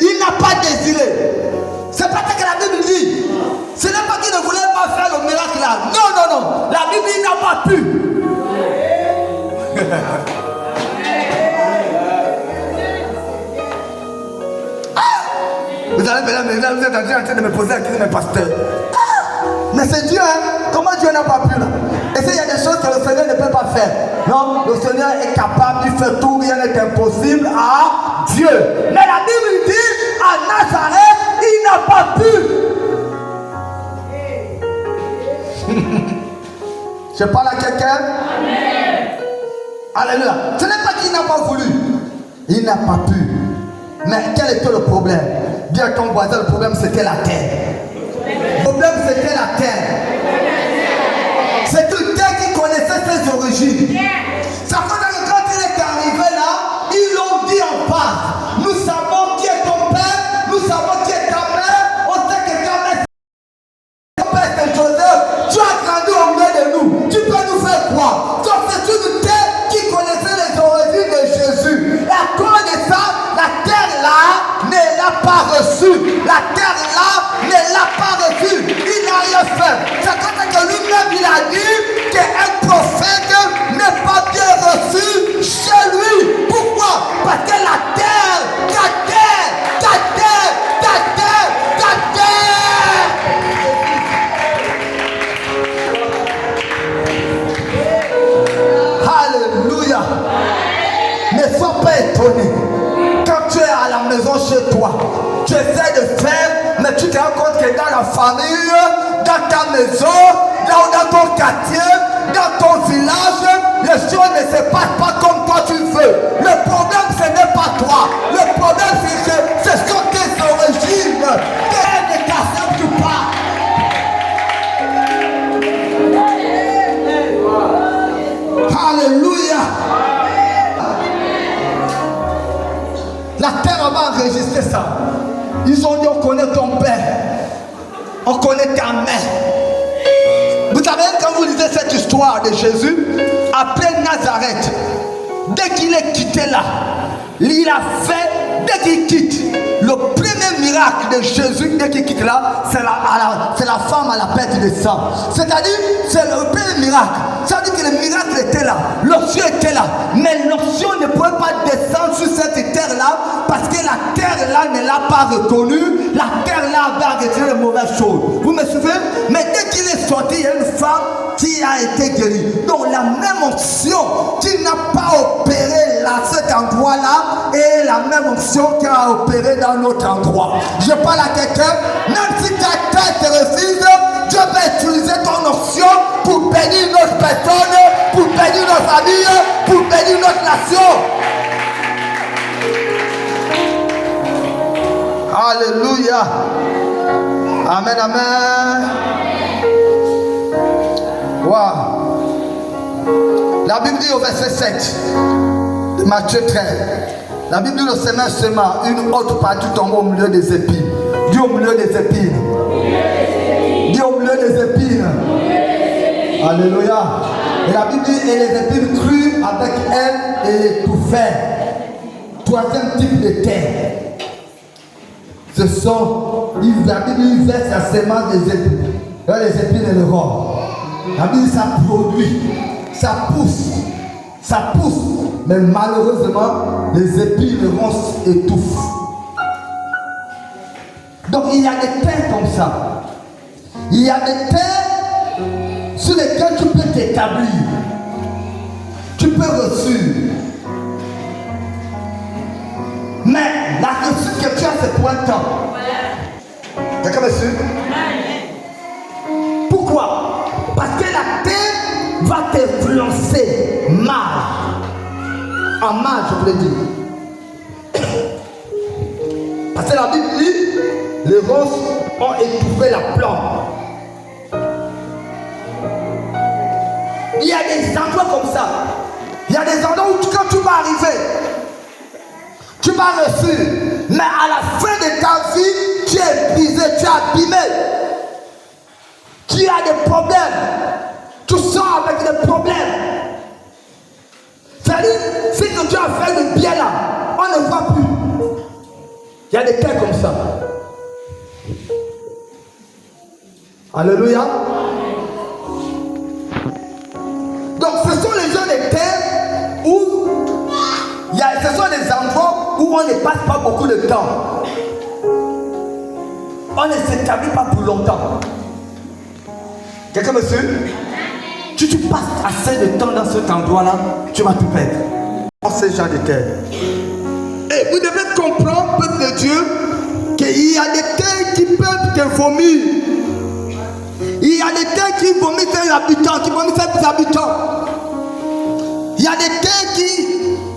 Il n'a pas désiré. C'est pas ce que la Bible dit. Ce n'est pas qu'il ne voulait pas faire le miracle là. Non, non, non. La Bible dit qu'il n'a pas pu. Vous allez maintenant, vous êtes en train de me poser la question, mais pasteur. Mais c'est Dieu, hein? Comment Dieu n'a pas pu là? Et s'il y a des choses que le Seigneur ne peut pas faire? Non, le Seigneur est capable, il fait tout, rien n'est impossible à Dieu. Mais la Bible dit, à Nazareth, il n'a pas pu. Je parle à quelqu'un? Alléluia. Ce n'est pas qu'il n'a pas voulu. Il n'a pas pu. Mais quel était le problème? Dis à ton voisin, le problème c'était la terre. Le problème c'était la terre. C'est une terre qui connaissait ses origines. Ça fait que quand il est arrivé là, ils l'ont dit en face. Nous savons qui est ton père, nous savons qui est ta mère, on sait que ta mère c'est Joseph. Tu as grandi au milieu de nous. Tu peux nous faire quoi? Donc c'est une terre qui connaissait les origines de Jésus. Et à cause de ça, la terre là ne l'a pas reçu. La terre là ne l'a pas reçu. Il n'a rien fait. C'est comme que lui-même il a dit qu'un prophète n'est pas bien reçu chez lui. Pourquoi? Parce que la terre, ta terre, ta terre, ta terre, ta terre. Alléluia. Ne sois pas étonné. Quand tu es à la maison chez toi, tu essaies de faire, mais tu te rends compte que dans la famille, dans ta maison, dans ton quartier, dans ton village, les choses ne se passent pas comme toi tu veux. Le problème, ce n'est pas toi. Le problème, c'est que ce sont tes origines. Tes ne t'acceptent pas. Alléluia. La terre va enregistrer ça. Ils ont dit, on connaît ton père. On connaît ta mère. Vous savez, quand vous lisez cette histoire de Jésus, après Nazareth, dès qu'il est quitté là, il a fait, dès qu'il quitte, le premier miracle de Jésus, dès qu'il quitte là, c'est la femme à la perte de sang. C'est-à-dire, c'est le premier miracle. Ça veut dire que le miracle était là, l'onction était là, mais l'onction ne pouvait pas descendre sur cette terre-là, parce que la terre-là ne l'a pas reconnue, la terre-là avait retiré les mauvaises choses. Vous me suivez? Mais dès qu'il est sorti, il y a une femme qui a été guérie. Donc la même onction qui n'a pas opéré à cet endroit-là est la même onction qui a opéré dans notre endroit. Je parle à quelqu'un, même si ta tête te refuse, Dieu va utiliser ton onction pour bénir notre personne, pour bénir notre famille, pour bénir notre nation. Alléluia. Amen, amen. Wow. La Bible dit au verset 7 de Matthieu 13. La Bible dit le semeur, une autre partie tombe au milieu des épines. Dis au milieu des épines. Dis au milieu des épines. Alléluia. Et la Bible dit, et les épines crurent avec elle et l'étouffaient. Troisième type de terre. Ce sont, la Bible verse la semence des épines. Les épines et le rhum. La Bible, ça produit, ça pousse. Mais malheureusement, les épines, le ronces étouffent. Donc il y a des terres comme ça. Il y a des terres sur lesquelles tu peux t'établir. Tu peux reçu. Mais la reçue que tu as, c'est pour un temps. Quelqu'un me suit? Pourquoi? Parce que la terre va t'influencer mal. En mal, je voulais dire. Parce que la Bible dit, les ronces ont étouffé la plante. Il y a des endroits comme ça. Il y a des endroits où quand tu vas arriver, tu vas reçu. Mais à la fin de ta vie, tu es épuisé, tu es abîmé. Tu as des problèmes. Tu sors avec des problèmes. C'est-à-dire, si tu as fait le bien là, on ne voit plus. Il y a des cas comme ça. Alléluia. Donc ce sont les gens des terres où ce sont des endroits où on ne passe pas beaucoup de temps. On ne s'établit pas pour longtemps. Quelqu'un me suit? Si tu passes assez de temps dans cet endroit-là, tu vas tout perdre. On sait genre de terre. Et vous devez comprendre, peuple de Dieu, qu'il y a des terres qui peuvent te vomir. Il y a des terres qui vomissent les habitants, qui vomissent les habitants. Il y a des terres qui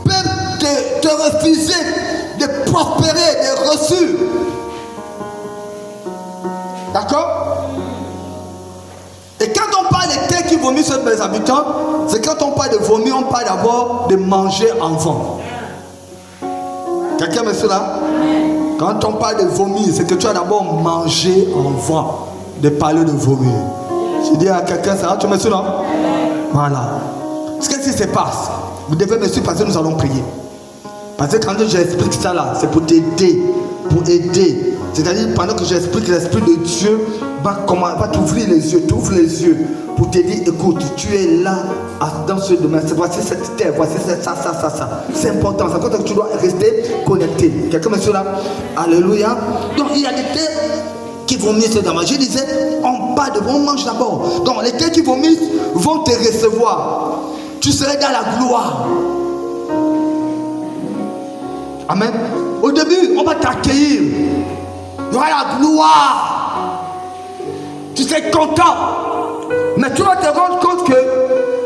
peuvent te refuser de prospérer, de reçus. D'accord? Et quand on parle de terres qui vomissent les habitants, c'est quand on parle de vomir, on parle d'abord de manger en vent. Quelqu'un me suit là? Quand on parle de vomir, c'est que tu as d'abord mangé en vent. De parler de vomir. Je dis à quelqu'un ça, tu me suis là? Voilà. Ce qui se passe, vous devez me suivre parce que nous allons prier. Parce que quand j'explique ça là, c'est pour t'aider. Pour aider. C'est-à-dire pendant que j'explique, l'Esprit de Dieu va t'ouvrir les yeux, t'ouvre les yeux pour te dire, écoute, tu es là dans ce domaine. Voici cette terre, voici ça. C'est important. C'est important que tu dois rester connecté. Quelqu'un me suit là? Alléluia. Donc il y a des terres qui vomissent dans ma. Je disais, on mange d'abord. Donc les terres qui vomissent vont te recevoir. Tu serais dans la gloire. Amen. Au début, on va t'accueillir. Il y aura la gloire. Tu serais content. Mais tu vas te rendre compte que,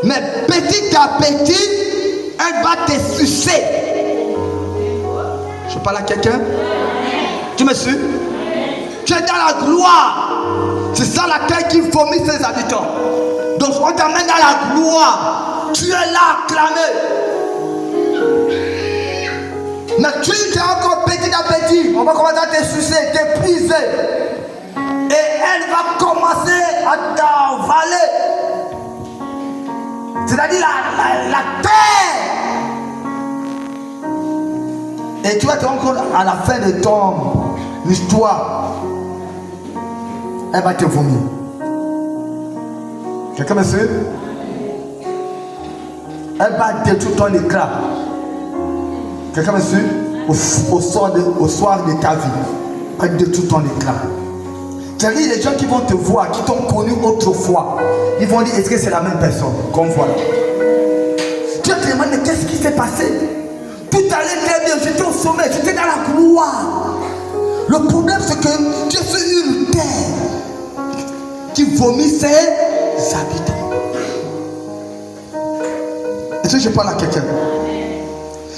mais petit à petit, elle va te sucer. Je parle à quelqu'un? Tu me suis? Tu es dans la gloire. C'est ça la terre qui vomit ses habitants. Donc on t'amène dans la gloire. Tu es là acclamé. Mais tu es encore petit à petit. On va commencer à te sucer, t'épuiser. Et elle va commencer à t'avaler. C'est-à-dire la terre. Et tu vas te rendre compte à la fin de ton histoire, elle va te vomir. Quelqu'un me suit? Elle va détruire ton éclat. Quelqu'un me suit? Au soir de ta vie, elle va détruire ton éclat. C'est-à-dire les gens qui vont te voir, qui t'ont connu autrefois, ils vont dire, est-ce que c'est la même personne qu'on voit là? Tu te demandes, mais qu'est-ce qui s'est passé? Tout allait très bien, j'étais au sommet, j'étais dans la gloire. Le problème c'est que tu es sur une terre qui vomit ses habitants. Est-ce que je parle à quelqu'un?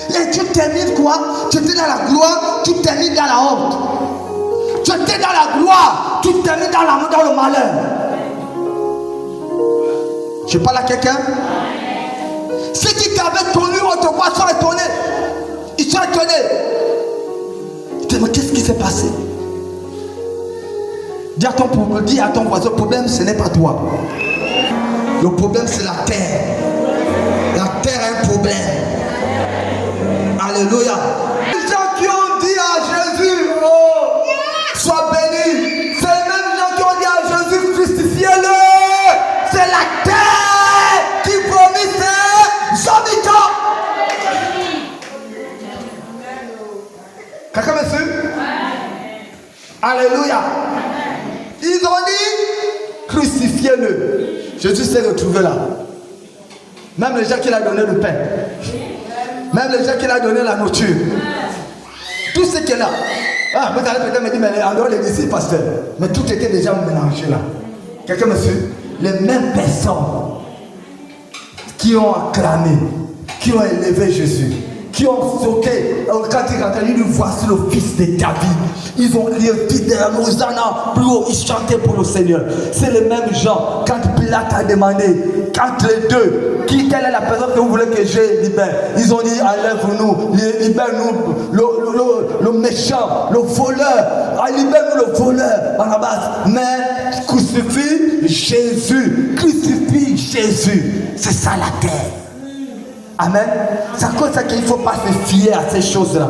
Et tu termines quoi? Tu étais dans la gloire, tu termines dans la honte. Tu étais dans la gloire, tu termines dans le malheur. Je parle à quelqu'un? Ceux qui t'avaient connu autrefois sont étonnés. Ils sont étonnés. Ils te disent, qu'est-ce qui s'est passé? Dis à ton voisin, le problème ce n'est pas toi. Le problème c'est la terre. La terre a un problème. Alléluia. Les gens qui ont dit à Jésus, oh, sois béni. C'est les mêmes gens qui ont dit à Jésus, crucifiez-le. C'est la terre qui vomit ses habitants. Quelqu'un me suit? Alléluia. Ils ont dit, crucifiez-le. Jésus s'est retrouvé là. Même les gens qui l'ont donné le pain. Même les gens qui l'ont donné la nourriture. Tout ce qui est là. Ah, vous allez peut-être me dire, mais en dehors les disciples, pasteur. Mais tout était déjà mélangé là. Quelqu'un me suit? Les mêmes personnes qui ont acclamé, qui ont élevé Jésus, qui ont sauté. Quand ils rentraient, ils lui voici le fils de David. Ils ont crié fils de Hosanna plus haut, ils chantaient pour le Seigneur. C'est les mêmes gens. Quand Pilate a demandé, entre les deux, quelle est la personne que vous voulez que je libère? Ils ont dit, enlève-nous, libère-nous le méchant, le voleur. Libère-nous le voleur, Barnabas. Mais crucifie Jésus. Crucifie Jésus. C'est ça la terre. Amen. C'est à cause de ça qu'il ne faut pas se fier à ces choses-là.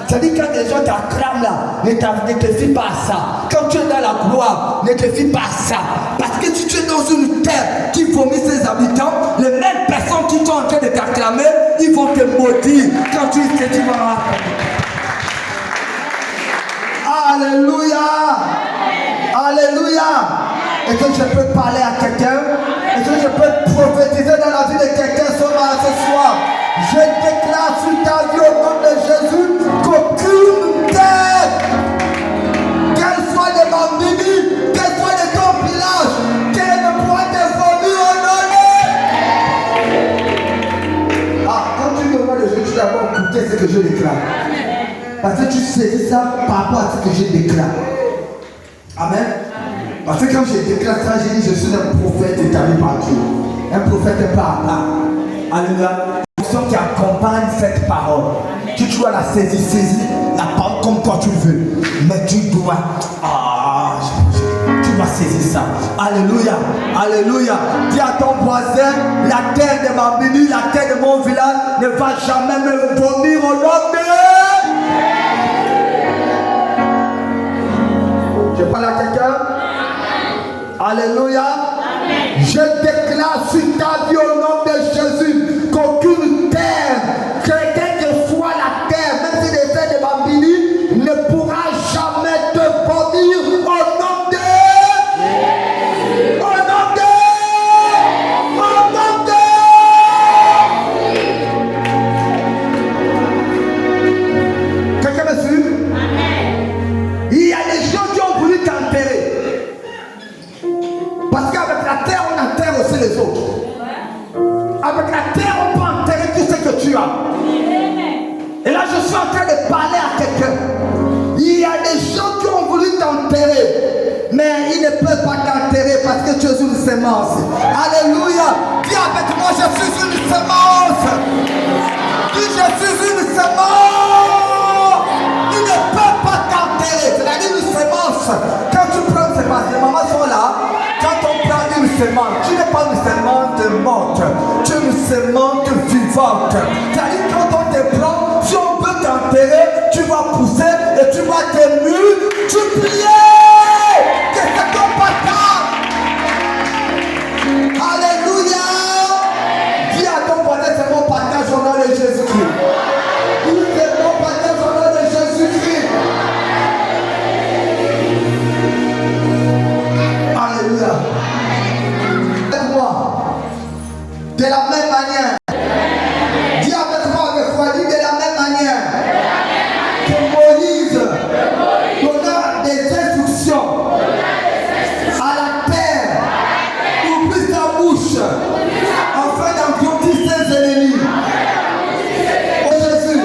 C'est-à-dire quand les gens t'acclament là, ne te fie pas à ça. Quand tu es dans la gloire, ne te fie pas à ça. Parce que si tu es dans une terre qui vomit ses habitants, les mêmes personnes qui sont en train de t'acclamer, ils vont te maudire quand tu vas. Alléluia. Alléluia. Est-ce que je peux parler à quelqu'un? Est-ce que je peux prophétiser dans la vie de quelqu'un ce soir? Je déclare sur ta vie au nom de Jésus qu'aucune terre, qu'elle soit de Bambini, qu'elle soit de ton village, qu'elle ne pourra te vomir au nom de... Ah, quand tu dis au nom de Jésus, tu dois d'abord écouter ce que je déclare. Parce que tu sais ça par rapport à ce que je déclare. Amen. Parce que quand je déclare ça, j'ai dit je suis un prophète établi par Dieu. Un prophète par là. Alléluia. Qui accompagne cette parole. Tu dois la saisir la parole comme toi tu veux. Mais tu dois saisir ça. Alléluia. Alléluia. Dis à ton voisin, la terre de ma bénie, la terre de mon village ne va jamais me vomir au nom de... Je parle à quelqu'un. Alléluia. Je déclare sur ta vie au nom de Jésus qu'aucune terre, quelle que soit la terre, même si les terres de Bambini, ne pourra jamais te vomir au nom de... Au nom de... Au nom de... Quelqu'un me suit? Il y a des gens qui ont voulu t'enterrer. spiritual. Et là, je suis en train de parler à quelqu'un. Il y a des gens qui ont voulu t'enterrer, mais ils ne peuvent pas t'enterrer parce que tu es une semence. Alléluia. Dis avec moi, je suis une semence. Dis, je suis une semence. Ils ne peuvent pas t'enterrer. C'est-à-dire une semence. Quand tu prends une semence, les mamans sont là. Quand on prend une semence, tu n'es pas une semence morte. Tu es une semence vivante. C'est-à-dire quand on te prend, si on peut t'enterrer, tu vas pousser et tu vas te multiplier. Que c'est ton partage. Alléluia. Dis à ton voisin, c'est mon partage au nom de Jésus-Christ. Dis, c'est mon partage au nom de Jésus-Christ. Alléluia. Avec moi, de la même manière. Dis avec moi, avec foi, dis de la même manière. Que Moïse donna des instructions à la terre, ouvrit sa bouche afin d'engloutir ses ennemis. Oh Jésus,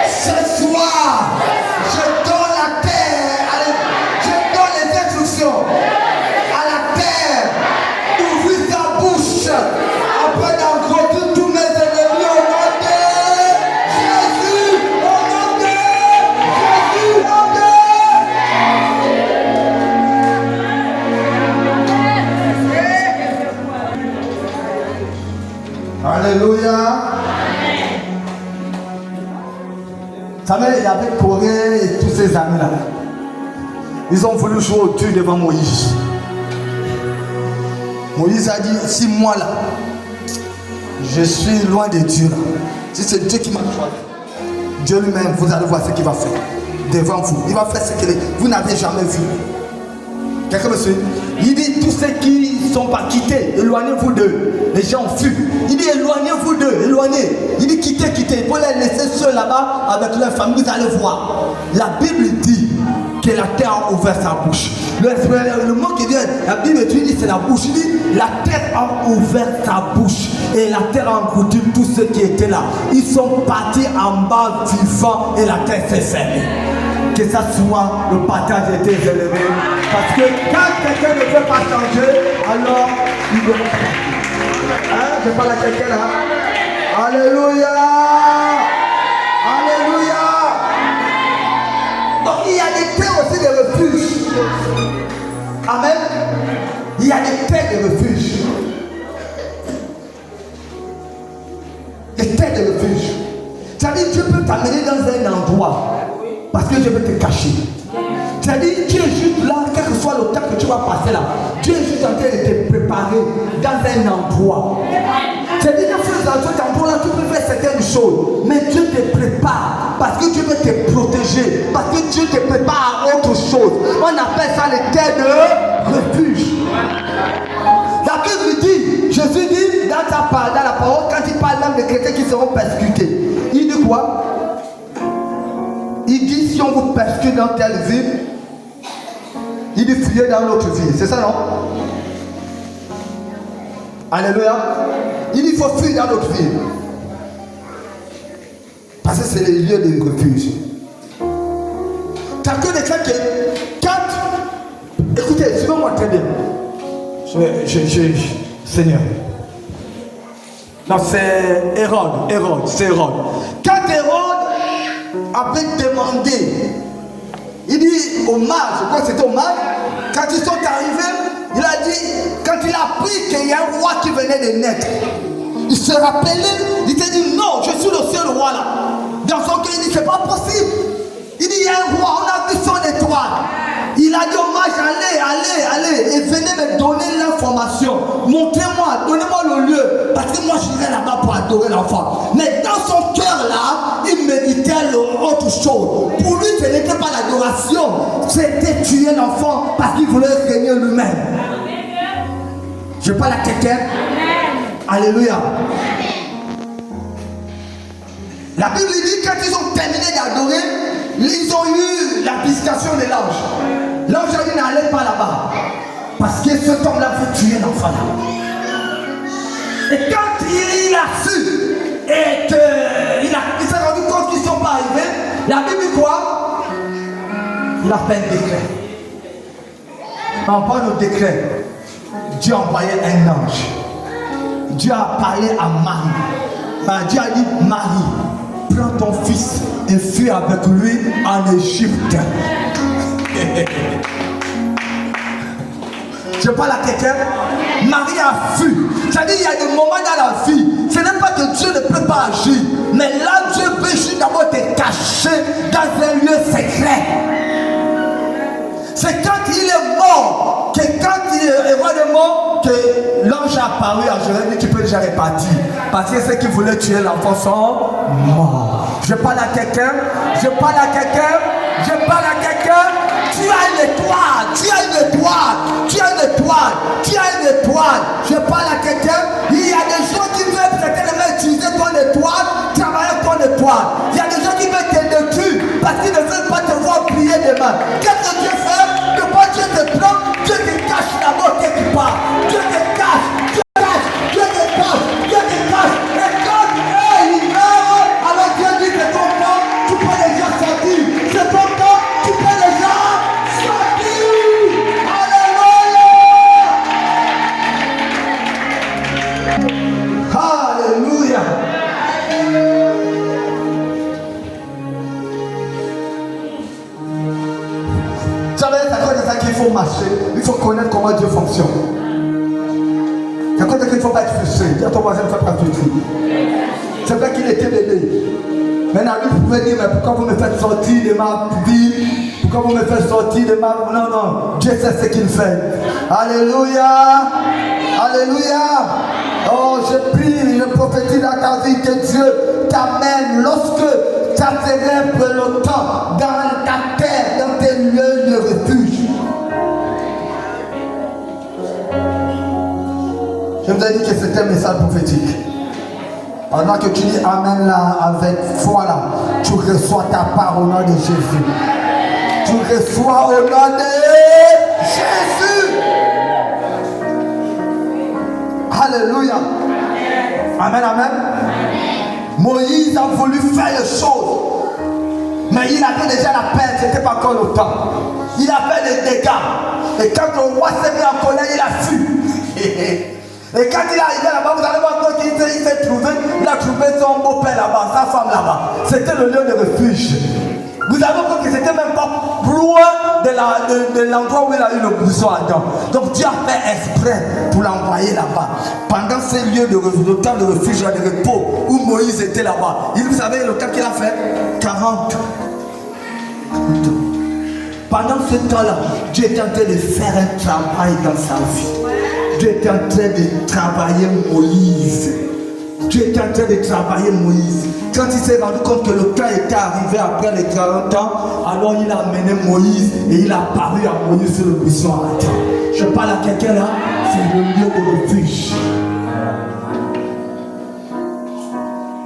ce soir, je donne la terre, je donne les instructions à la terre, ouvrir sa bouche afin d'engloutir tous mes ennemis au nom de Jésus, au nom de Jésus, au nom de Alléluia. Ça veut dire, il y avait Corée et tous ces amis-là. Ils ont voulu jouer au Dieu devant Moïse. Moïse a dit, si moi là, je suis loin de Dieu là, si c'est Dieu qui m'a choisi, Dieu lui-même, vous allez voir ce qu'il va faire devant vous. Il va faire ce que vous n'avez jamais vu. Quelqu'un me suit? Il dit, tous ceux qui ne sont pas quittés, éloignez-vous d'eux. Les gens fuient. Il dit, éloignez-vous d'eux, éloignez. Il dit, quittez, quittez. Il faut les laisser seuls là-bas avec leur famille. Vous allez voir. La Bible dit que la terre a ouvert sa bouche. Le mot qui vient, la Bible dit, c'est la bouche. Il dit, la terre a ouvert sa bouche. Et la terre a englouti tous ceux qui étaient là. Ils sont partis en bas vivants et la terre s'est fermée. Que ça soit le partage de tes ennemis. Parce que quand quelqu'un ne veut pas changer, alors il doit partir. Hein? Je parle à quelqu'un là. Alléluia. Alléluia. Donc il y a des terres aussi de refuge. Amen. Il y a des terres de refuge. Des terres de refuge. C'est-à-dire Dieu peut t'amener dans un endroit. Parce que Dieu veut te cacher. C'est-à-dire, Dieu est juste là, quel que soit le temps que tu vas passer là. Dieu est juste en train de te préparer dans un endroit. C'est-à-dire, dans cet endroit-là, tu peux faire certaines choses. Mais Dieu te prépare. Parce que Dieu veut te protéger. Parce que Dieu te prépare à autre chose. On appelle ça les terres de refuge. La Bible dit, Jésus dit, dans la parole, quand il parle même des chrétiens qui seront persécutés, il dit quoi? Il dit, si on vous persécute dans telle ville, il dit, fuyez dans l'autre ville. C'est ça, non? Alléluia. Il dit, il faut fuir dans l'autre ville. Parce que c'est le lieu de refuge. T'as que des cas que, quand, écoutez, suivez-moi très bien. Seigneur. Non, c'est Hérode, c'est Hérode. Quand Hérode avait demandé, il dit au mage, je crois que c'était au mage, quand ils sont arrivés, il a dit, quand il a appris qu'il y a un roi qui venait de naître, il se rappelait, il s'est dit non, je suis le seul roi là. Dans son cœur, il dit, c'est pas possible. Il dit, il y a un roi, on a vu son étoile. Il a dit au mage, allez, et venez me donner l'information. Montrez-moi, donnez-moi le lieu. Parce que moi, je irai là-bas pour adorer l'enfant. Mais dans son cœur là, il méditait autre chose. Pour lui, ce n'était pas l'adoration. C'était tuer l'enfant parce qu'il voulait régner lui-même. Je parle à quelqu'un. Alléluia. La Bible dit, quand ils ont terminé d'adorer, ils ont eu la visitation de l'ange. L'ange a dit, n'allez pas là-bas. Parce que cet homme-là veut tuer l'enfant là. Et quand il a su, et que Il a fait un décret. En parlant de décret, Dieu a envoyé un ange. Dieu a parlé à Marie. Dieu a dit, Marie, prends ton fils et fuis avec lui en Égypte. Je parle à quelqu'un. Marie a fui. C'est-à-dire il y a des moments dans la vie. Ce n'est pas que Dieu ne peut pas agir. Mais là, Dieu veut juste d'abord te cacher dans un lieu secret. C'est quand il est mort, que quand il est roi de mort, que l'ange a apparu à Jérémie, tu peux déjà repartir. Parce que ceux qui voulaient tuer l'enfant sont morts. Je parle à quelqu'un. Je parle à quelqu'un. Je parle à quelqu'un. Tu as une étoile, tu as une étoile, tu as une étoile, tu as une étoile. Je parle à quelqu'un. Il y a des gens qui veulent certainement utiliser ton étoile, travailler ton étoile. Il y a des gens qui veulent te détruire parce qu'ils ne veulent pas te voir prier demain. Qu'est-ce que Dieu fait? De quoi Dieu te trompe? Dieu te cache la mort quelque part. Dieu te cache, Dieu te cache, Dieu te cache, Dieu te cache. Et quand il meurt, alors Dieu dit c'est ton temps, tu peux déjà sortir. C'est ton temps, tu peux déjà sortir. Alléluia. Alléluia. Vous savez, c'est à cause de ça qu'il faut marcher. Il faut connaître comment Dieu fonctionne. C'est à cause de ça qu'il ne faut pas être frustré. Dis à ton voisin, ne fais pas frustré. C'est vrai qu'il était bébé. Maintenant, lui, vous pouvez dire, mais pourquoi vous me faites sortir de ma vie? Pourquoi vous me faites sortir de ma... Non, non. Dieu sait ce qu'il fait. Alléluia. Alléluia. Oh, je prie, je prophétise dans ta vie que Dieu t'amène lorsque ça s'élève le temps dans ta terre, dans tes lieux de refuge. Je vous ai dit que c'était un message prophétique. Pendant que tu dis Amen là, avec foi là, tu reçois ta part au nom de Jésus. Tu reçois au nom de Jésus. Alléluia. Amen, amen. Moïse a voulu faire les choses. Mais il avait déjà la peine, ce n'était pas encore le temps. Il a fait des dégâts. Et quand le roi s'est mis en colère, il a fui. Et quand il est arrivé là-bas, vous allez voir qu'il s'est trouvé, il a trouvé son beau-père là-bas, sa femme là-bas. C'était le lieu de refuge. Vous avez vu que c'était même pas loin de l'endroit où il a eu le buisson Adam. Donc Dieu a fait exprès pour l'envoyer là-bas. Pendant ces lieux le temps de refuge, de repos, où Moïse était là-bas. Vous savez le temps qu'il a fait 40. Pendant ce temps-là, Dieu était en train de faire un travail dans sa vie. Dieu était en train de travailler Moïse. Dieu était en train de travailler Moïse. Quand il s'est rendu compte que le temps était arrivé après les 40 ans, alors il a amené Moïse et il a apparu à Moïse sur le buisson à la terre. Je parle à quelqu'un là, c'est le lieu de refuge.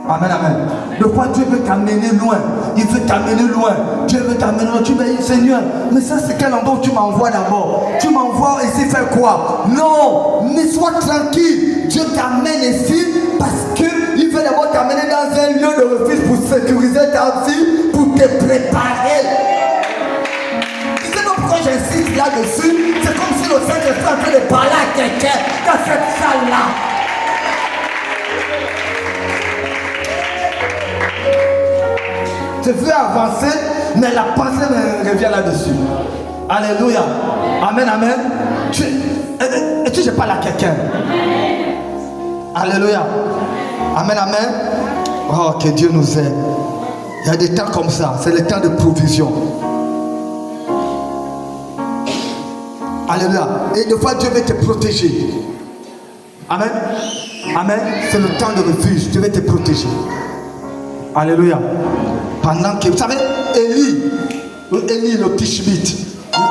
Amen, amen. Le fois Dieu veut t'amener loin. Il veut t'amener loin. Dieu veut t'amener loin. Tu vas dire, Seigneur, mais ça c'est quel endroit où tu m'envoies d'abord? Tu m'envoies ici faire quoi? Non, mais sois tranquille. Dieu t'amène ici parce qu'il veut d'abord t'amener dans un lieu de refuge pour sécuriser ta vie, pour te préparer. Tu sais pas pourquoi j'insiste là-dessus? C'est comme si le Saint-Esprit est en train de parler à quelqu'un dans cette salle-là. Je veux avancer, mais la pensée me revient là-dessus. Alléluia. Amen, amen. Je parle à quelqu'un. Alléluia. Amen, amen. Oh, que Dieu nous aide. Il y a des temps comme ça. C'est le temps de provision. Alléluia. Et des fois, Dieu veut te protéger. Amen. Amen. C'est le temps de refuge. Dieu veut te protéger. Alléluia. Pendant que, vous savez, Élie le Tishbite,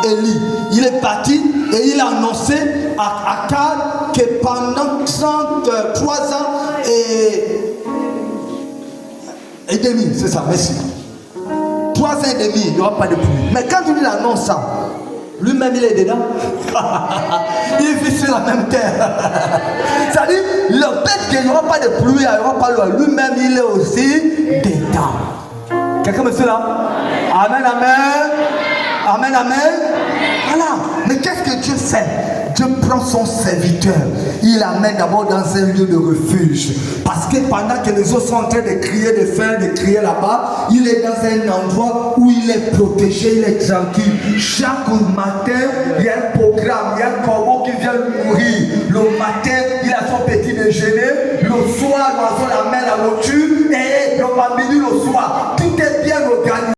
Élie, il est parti et il a annoncé à Akab que pendant 33 ans et demi, c'est ça, merci. 3 ans et demi, il n'y aura pas de pluie. Mais quand il annonce ça, lui-même il est dedans. Il vit sur la même terre. C'est-à-dire, le fait qu'il n'y aura pas de pluie, il n'y aura pas l'eau, lui-même il est aussi dedans. Quelqu'un me suit là? Amen, amen. Amen, amen. Voilà. Mais qu'est-ce que Dieu fait? Dieu prend son serviteur, il l'amène d'abord dans un lieu de refuge. Parce que pendant que les autres sont en train de crier, de faire, de crier là-bas, il est dans un endroit où il est protégé, il est tranquille. Chaque matin, il y a un programme, il y a un